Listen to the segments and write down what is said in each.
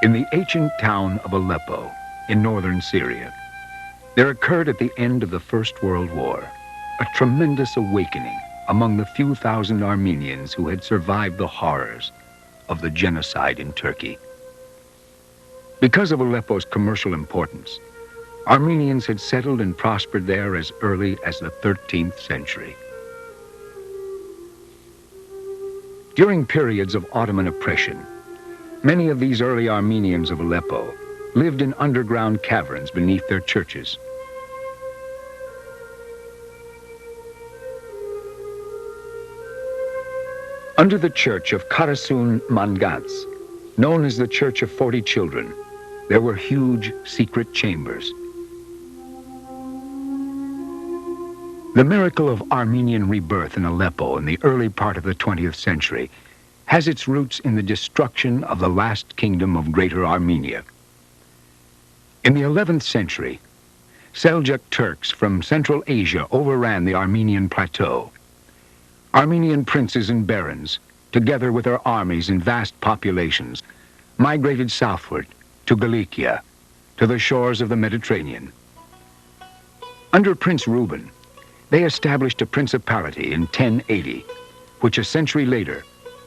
In the ancient town of Aleppo, in northern Syria, there occurred at the end of the First World War a tremendous awakening among the few thousand Armenians who had survived the horrors of the genocide in Turkey. Because of Aleppo's commercial importance, Armenians had settled and prospered there as early as the 13th century. During periods of Ottoman oppression, many of these early Armenians of Aleppo lived in underground caverns beneath their churches. Under the church of Karasun Mangats, known as the Church of 40 Children, there were huge secret chambers. The miracle of Armenian rebirth in Aleppo in the early part of the 20th century has its roots in the destruction of the last kingdom of Greater Armenia. In the 11th century, Seljuk Turks from Central Asia overran the Armenian plateau. Armenian princes and barons, together with their armies and vast populations, migrated southward to Cilicia, to the shores of the Mediterranean. Under Prince Reuben, they established a principality in 1080, which a century later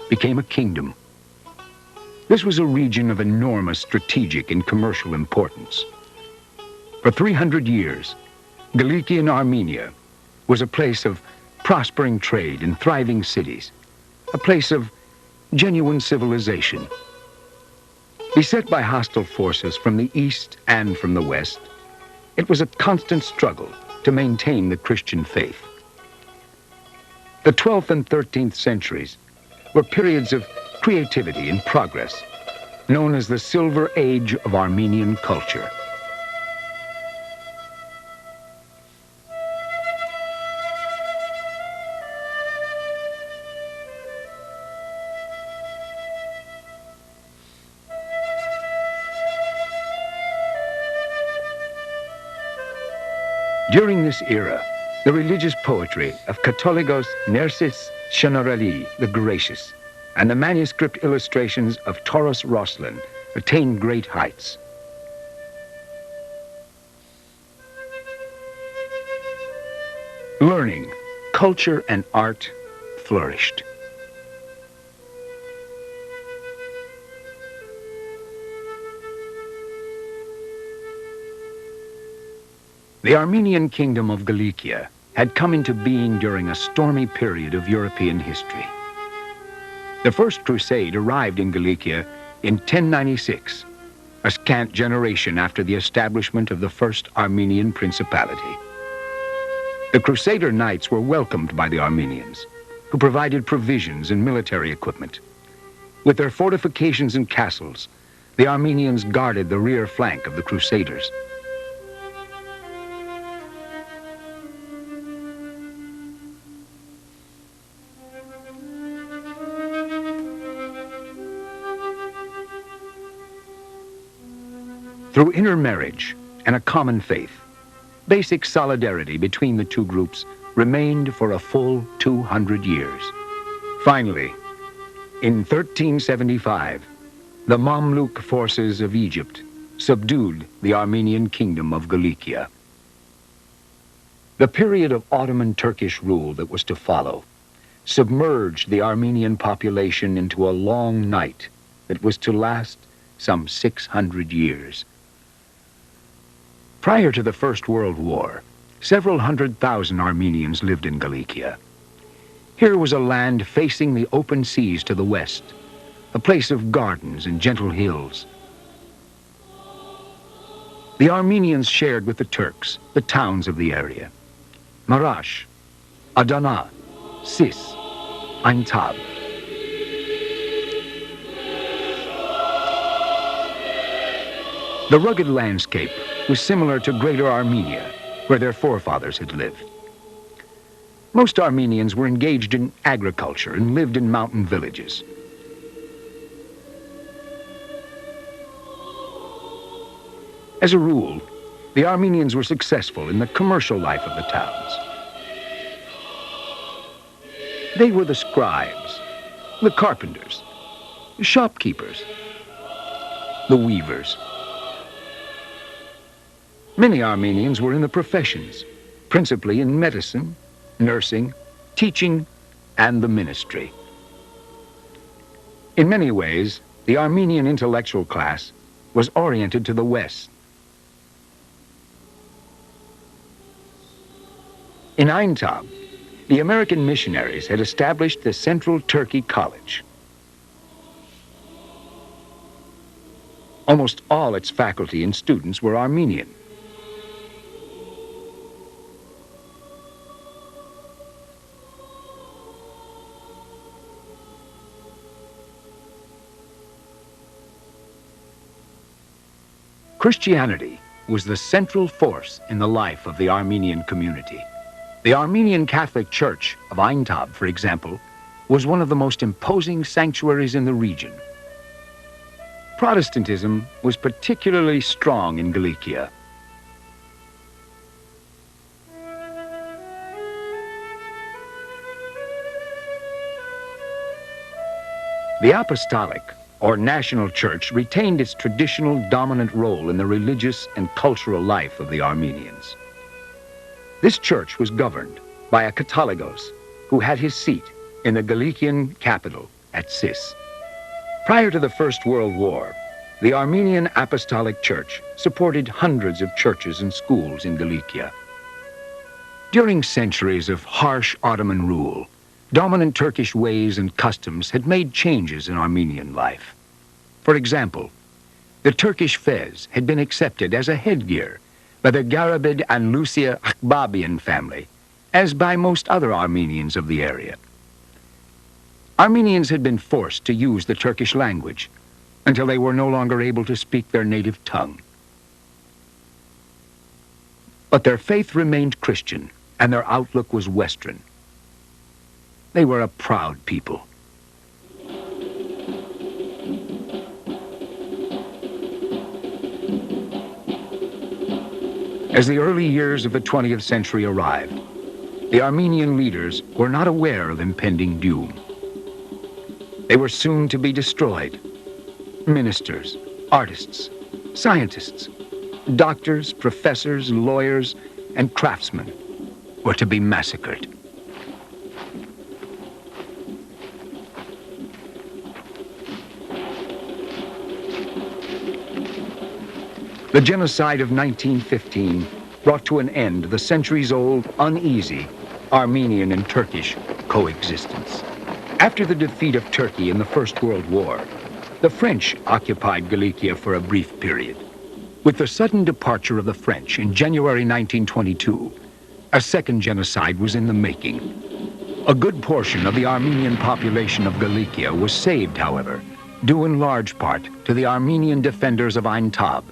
became a kingdom. This was a region of enormous strategic and commercial importance. For 300 years, Cilicia Armenia was a place of prospering trade and thriving cities, a place of genuine civilization. Beset by hostile forces from the east and from the west, it was a constant struggle to maintain the Christian faith. The 12th and 13th centuries were periods of creativity and progress, known as the Silver Age of Armenian culture. During this era, the religious poetry of Catholicos Nersis Shonareli the Gracious and the manuscript illustrations of Taurus Roslan attained great heights. Learning, culture, and art flourished. The Armenian kingdom of Cilicia had come into being during a stormy period of European history. The First Crusade arrived in Cilicia in 1096, a scant generation after the establishment of the First Armenian Principality. The Crusader knights were welcomed by the Armenians, who provided provisions and military equipment. With their fortifications and castles, the Armenians guarded the rear flank of the Crusaders. Through intermarriage and a common faith, basic solidarity between the two groups remained for a full 200 years. Finally, in 1375, the Mamluk forces of Egypt subdued the Armenian kingdom of Cilicia. The period of Ottoman Turkish rule that was to follow submerged the Armenian population into a long night that was to last some 600 years. Prior to the First World War, several 100,000 Armenians lived in Cilicia. Here was a land facing the open seas to the west, a place of gardens and gentle hills. The Armenians shared with the Turks the towns of the area: Marash, Adana, Sis, Aintab. The rugged landscape was similar to Greater Armenia, where their forefathers had lived. Most Armenians were engaged in agriculture and lived in mountain villages. As a rule, the Armenians were successful in the commercial life of the towns. They were the scribes, the carpenters, the shopkeepers, the weavers. Many Armenians were in the professions, principally in medicine, nursing, teaching, and the ministry. In many ways, the Armenian intellectual class was oriented to the West. In Aintab, the American missionaries had established the Central Turkey College. Almost all its faculty and students were Armenian. Christianity was the central force in the life of the Armenian community. The Armenian Catholic Church of Aintab, for example, was one of the most imposing sanctuaries in the region. Protestantism was particularly strong in Cilicia. The Apostolic, or national church, retained its traditional dominant role in the religious and cultural life of the Armenians. This church was governed by a Catholicos who had his seat in the Cilician capital at Sis. Prior to the First World War, the Armenian Apostolic Church supported hundreds of churches and schools in Cilicia. During centuries of harsh Ottoman rule, dominant Turkish ways and customs had made changes in Armenian life. For example, the Turkish fez had been accepted as a headgear by the Garabid and Lucia Akbabian family, as by most other Armenians of the area. Armenians had been forced to use the Turkish language until they were no longer able to speak their native tongue. But their faith remained Christian, and their outlook was Western. They were a proud people. As the early years of the 20th century arrived, the Armenian leaders were not aware of impending doom. They were soon to be destroyed. Ministers, artists, scientists, doctors, professors, lawyers, and craftsmen were to be massacred. The genocide of 1915 brought to an end the centuries-old, uneasy Armenian and Turkish coexistence. After the defeat of Turkey in the First World War, the French occupied Cilicia for a brief period. With the sudden departure of the French in January 1922, a second genocide was in the making. A good portion of the Armenian population of Cilicia was saved, however, due in large part to the Armenian defenders of Aintab,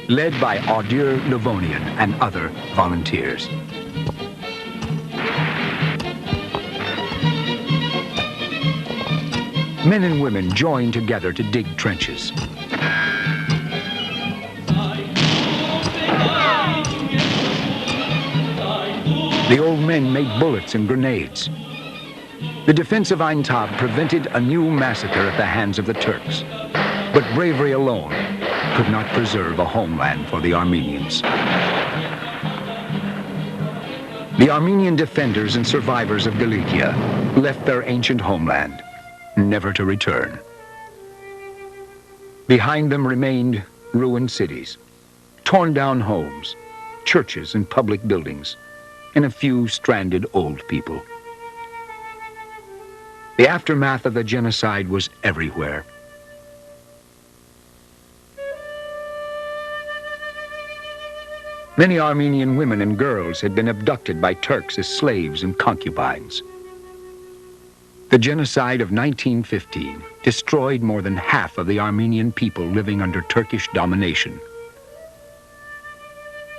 led by Audir Livonian and other volunteers. Men and women joined together to dig trenches. The old men made bullets and grenades. The defense of Aintab prevented a new massacre at the hands of the Turks, but bravery alone could not preserve a homeland for the Armenians. The Armenian defenders and survivors of Cilicia left their ancient homeland, never to return. Behind them remained ruined cities, torn down homes, churches and public buildings, and a few stranded old people. The aftermath of the genocide was everywhere. Many Armenian women and girls had been abducted by Turks as slaves and concubines. The genocide of 1915 destroyed more than half of the Armenian people living under Turkish domination.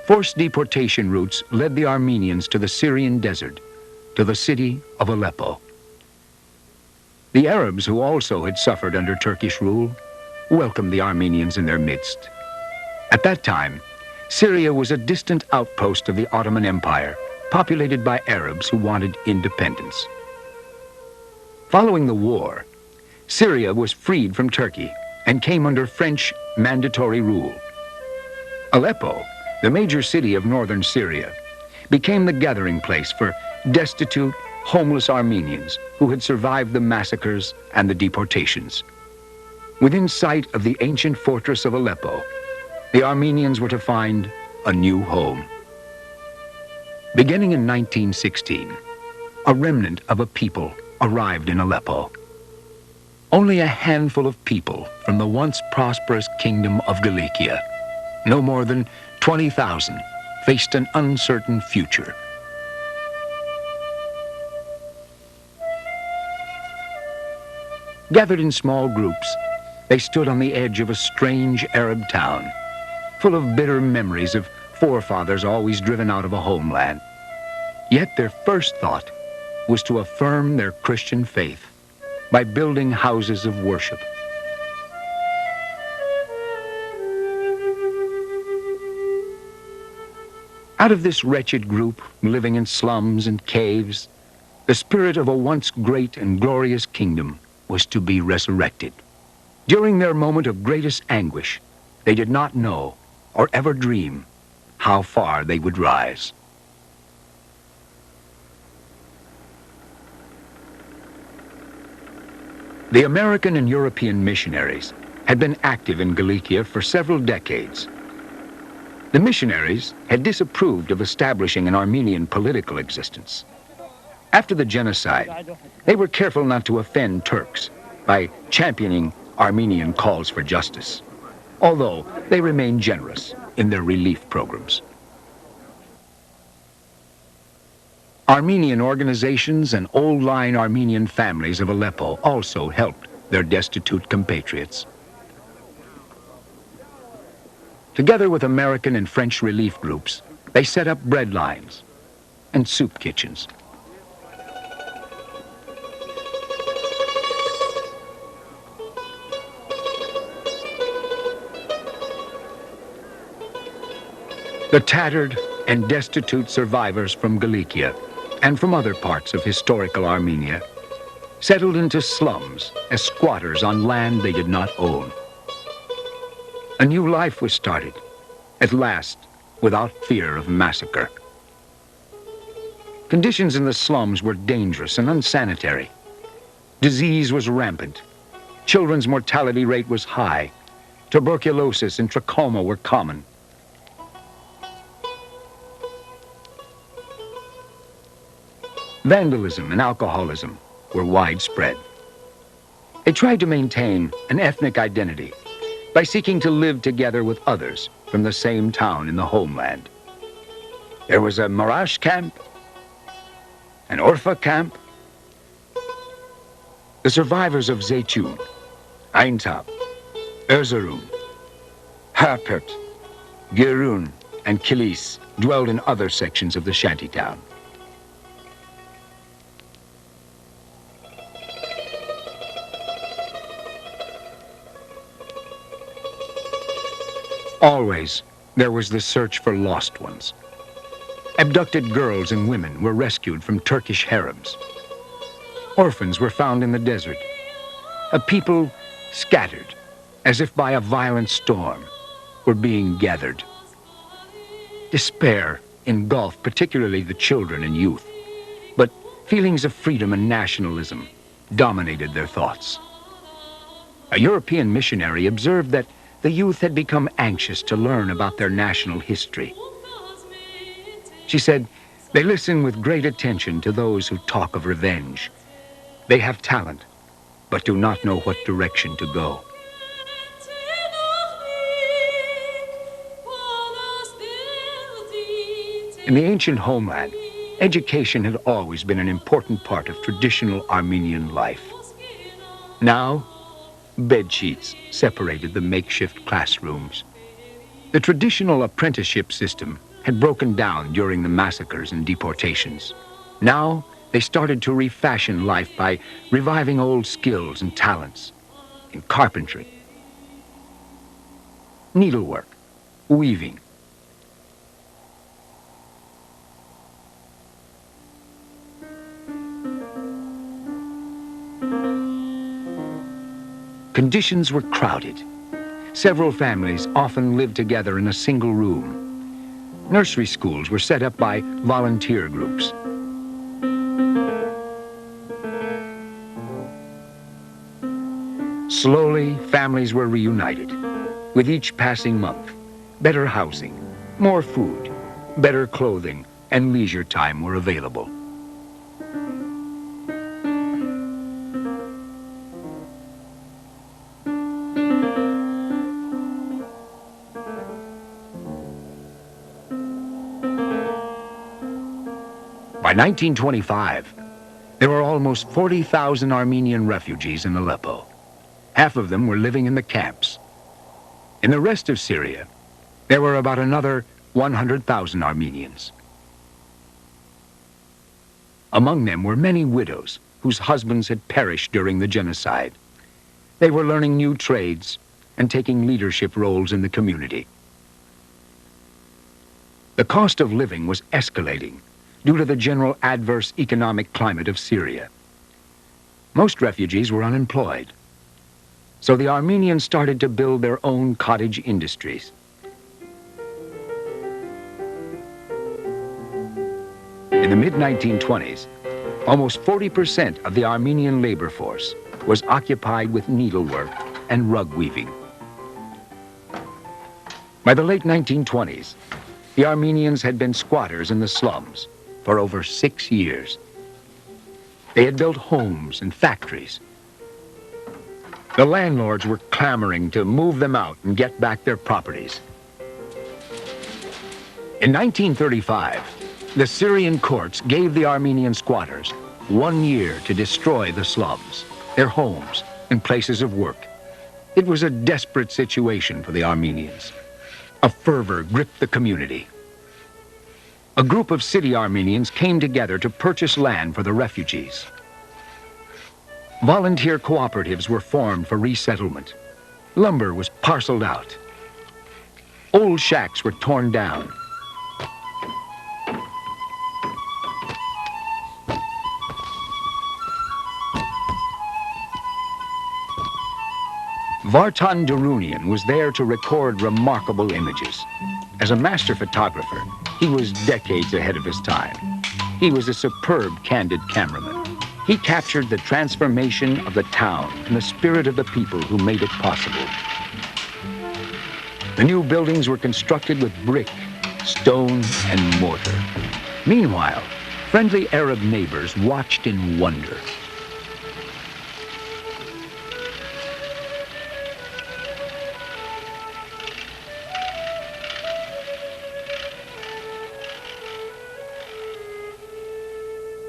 Forced deportation routes led the Armenians to the Syrian desert, to the city of Aleppo. The Arabs, who also had suffered under Turkish rule, welcomed the Armenians in their midst. At that time, Syria was a distant outpost of the Ottoman Empire, populated by Arabs who wanted independence. Following the war, Syria was freed from Turkey and came under French mandatory rule. Aleppo, the major city of northern Syria, became the gathering place for destitute, homeless Armenians who had survived the massacres and the deportations. Within sight of the ancient fortress of Aleppo, the Armenians were to find a new home. Beginning in 1916, a remnant of a people arrived in Aleppo. Only a handful of people from the once prosperous kingdom of Cilicia, no more than 20,000, faced an uncertain future. Gathered in small groups, they stood on the edge of a strange Arab town, full of bitter memories of forefathers always driven out of a homeland. Yet their first thought was to affirm their Christian faith by building houses of worship. Out of this wretched group, living in slums and caves, the spirit of a once great and glorious kingdom was to be resurrected. During their moment of greatest anguish, they did not know or ever dream how far they would rise. The American and European missionaries had been active in Cilicia for several decades. The missionaries had disapproved of establishing an Armenian political existence. After the genocide, they were careful not to offend Turks by championing Armenian calls for justice, although they remained generous in their relief programs. Armenian organizations and old-line Armenian families of Aleppo also helped their destitute compatriots. Together with American and French relief groups, they set up bread lines and soup kitchens. The tattered and destitute survivors from Cilicia and from other parts of historical Armenia settled into slums as squatters on land they did not own. A new life was started, at last, without fear of massacre. Conditions in the slums were dangerous and unsanitary. Disease was rampant. Children's mortality rate was high. Tuberculosis and trachoma were common. Vandalism and alcoholism were widespread. They tried to maintain an ethnic identity by seeking to live together with others from the same town in the homeland. There was a Marash camp, an Orfa camp. The survivors of Zeytun, Aintab, Erzurum, Harpert, Gerun, and Kilis dwelled in other sections of the shantytown. Always, there was the search for lost ones. Abducted girls and women were rescued from Turkish harems. Orphans were found in the desert. A people scattered, as if by a violent storm, were being gathered. Despair engulfed particularly the children and youth, but feelings of freedom and nationalism dominated their thoughts. A European missionary observed that the youth had become anxious to learn about their national history. She said, "They listen with great attention to those who talk of revenge. They have talent, but do not know what direction to go." In the ancient homeland, education had always been an important part of traditional Armenian life. Now, bed sheets separated the makeshift classrooms. The traditional apprenticeship system had broken down during the massacres and deportations. Now, they started to refashion life by reviving old skills and talents in carpentry, needlework, weaving. Conditions were crowded. Several families often lived together in a single room. Nursery schools were set up by volunteer groups. Slowly, families were reunited. With each passing month, better housing, more food, better clothing, and leisure time were available. By 1925, there were almost 40,000 Armenian refugees in Aleppo. Half of them were living in the camps. In the rest of Syria, there were about another 100,000 Armenians. Among them were many widows whose husbands had perished during the genocide. They were learning new trades and taking leadership roles in the community. The cost of living was escalating due to the general adverse economic climate of Syria. Most refugees were unemployed, so the Armenians started to build their own cottage industries. In the mid-1920s, almost 40% of the Armenian labor force was occupied with needlework and rug weaving. By the late 1920s, the Armenians had been squatters in the slums for over 6 years. They had built homes and factories. The landlords were clamoring to move them out and get back their properties. In 1935, the Syrian courts gave the Armenian squatters 1 year to destroy the slums, their homes, and places of work. It was a desperate situation for the Armenians. A fervor gripped the community. A group of city Armenians came together to purchase land for the refugees. Volunteer cooperatives were formed for resettlement. Lumber was parceled out. Old shacks were torn down. Vartan Darunian was there to record remarkable images. As a master photographer, he was decades ahead of his time. He was a superb, candid cameraman. He captured the transformation of the town and the spirit of the people who made it possible. The new buildings were constructed with brick, stone, and mortar. Meanwhile, friendly Arab neighbors watched in wonder.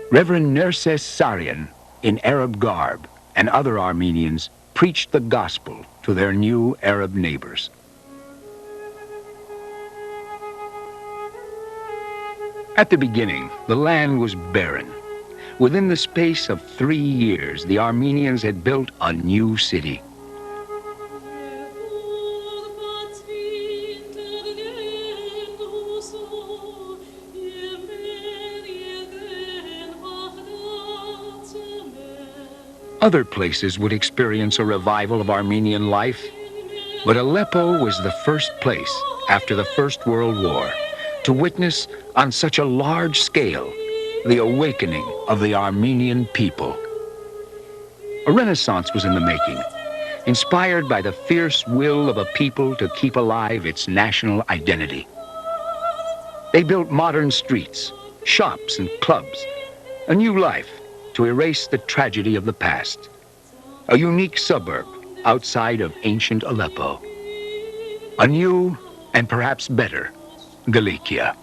Reverend Nerses Saryan, in Arab garb, and other Armenians preached the gospel to their new Arab neighbors. At the beginning, the land was barren. Within the space of 3 years, the Armenians had built a new city. Other places would experience a revival of Armenian life, but Aleppo was the first place after the First World War to witness on such a large scale the awakening of the Armenian people. A renaissance was in the making, inspired by the fierce will of a people to keep alive its national identity. They built modern streets, shops, and clubs, a new life to erase the tragedy of the past, a unique suburb outside of ancient Aleppo, a new and perhaps better Cilicia.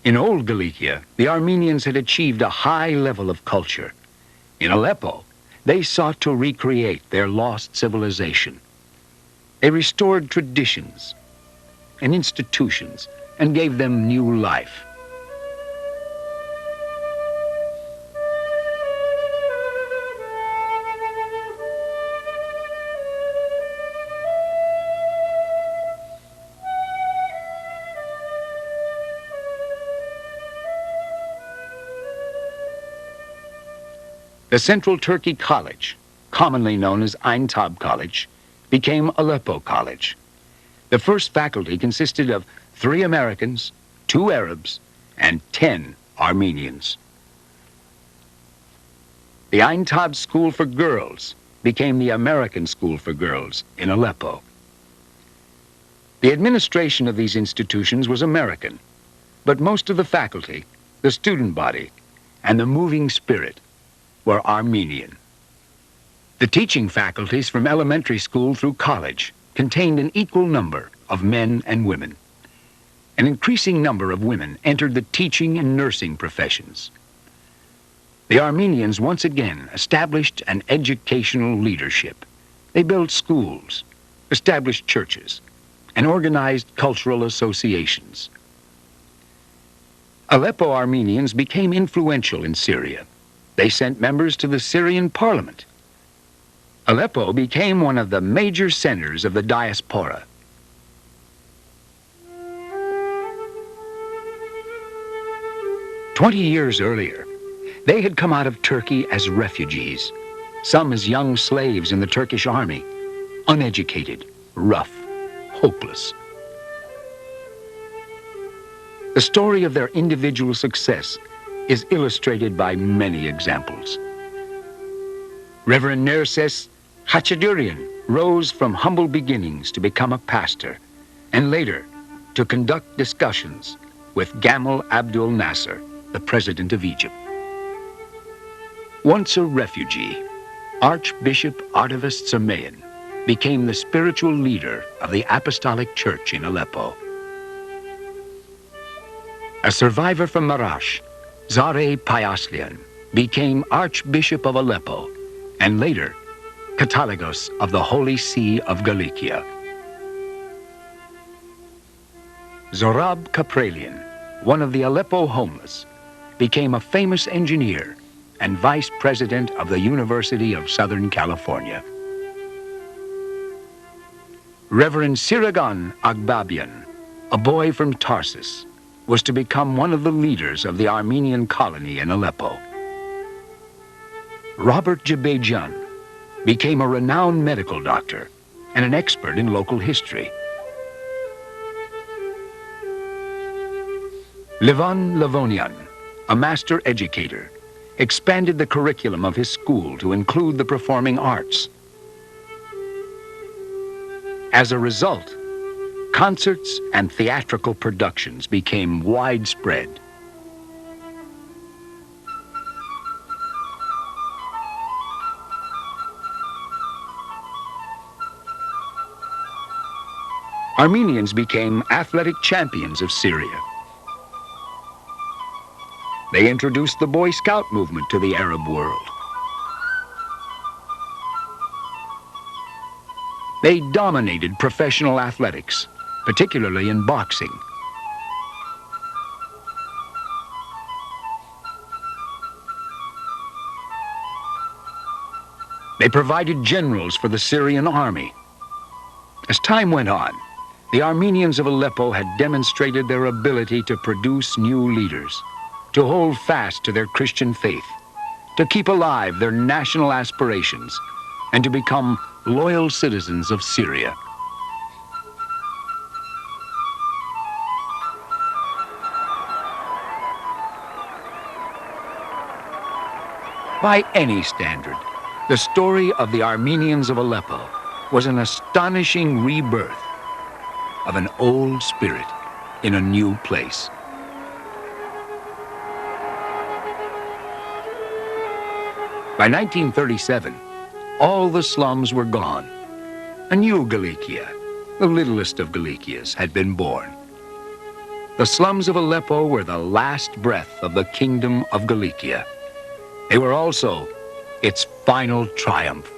In old Cilicia, the Armenians had achieved a high level of culture. In Aleppo, they sought to recreate their lost civilization. They restored traditions and institutions and gave them new life. The Central Turkey College, commonly known as Aintab College, became Aleppo College. The first faculty consisted of 3 Americans, 2 Arabs, and 10 Armenians. The Aintab School for Girls became the American School for Girls in Aleppo. The administration of these institutions was American, but most of the faculty, the student body, and the moving spirit were Armenian. The teaching faculties from elementary school through college contained an equal number of men and women. An increasing number of women entered the teaching and nursing professions. The Armenians once again established an educational leadership. They built schools, established churches, and organized cultural associations. Aleppo Armenians became influential in Syria. They sent members to the Syrian parliament. Aleppo became one of the major centers of the diaspora. "20 years earlier, they had come out of Turkey as refugees, some as young slaves in the Turkish army, uneducated, rough, hopeless. The story of their individual success is illustrated by many examples. Reverend Nerses Khachadurian rose from humble beginnings to become a pastor, and later to conduct discussions with Gamal Abdul Nasser, the president of Egypt. Once a refugee, Archbishop Artavus Tsermayan became the spiritual leader of the Apostolic Church in Aleppo. A survivor from Marash, Zare Payaslian became Archbishop of Aleppo and later Catholicos of the Holy See of Cilicia. Zorab Kaprelian, one of the Aleppo homeless, became a famous engineer and vice president of the University of Southern California. Reverend Siragan Agbabian, a boy from Tarsus, was to become one of the leaders of the Armenian colony in Aleppo. Robert Jebejian became a renowned medical doctor and an expert in local history. Levan Levonian, a master educator, expanded the curriculum of his school to include the performing arts. As a result, concerts and theatrical productions became widespread. Armenians became athletic champions of Syria. They introduced the Boy Scout movement to the Arab world. They dominated professional athletics, particularly in boxing. They provided generals for the Syrian army. As time went on, the Armenians of Aleppo had demonstrated their ability to produce new leaders, to hold fast to their Christian faith, to keep alive their national aspirations, and to become loyal citizens of Syria. By any standard, the story of the Armenians of Aleppo was an astonishing rebirth of an old spirit in a new place. By 1937, all the slums were gone. A new Cilicia, the littlest of Cilicias, had been born. The slums of Aleppo were the last breath of the kingdom of Cilicia. They were also its final triumph.